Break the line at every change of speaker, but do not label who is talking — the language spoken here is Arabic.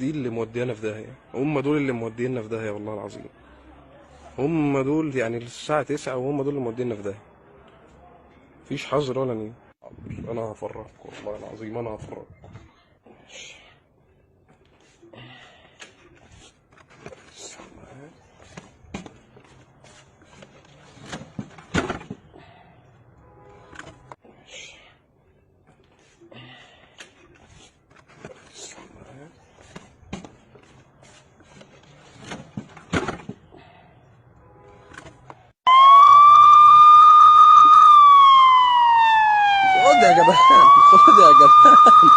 دي اللي موديانا في داهيه، هم دول اللي مودينا في داهيه والله العظيم. هم دول يعني الساعه 9 وهم دول اللي مودينا في داهيه. مفيش حظر ولا نيل. انا هفرجك والله العظيم، انا هفرجك. خد يا جدعان، خد يا جدعان.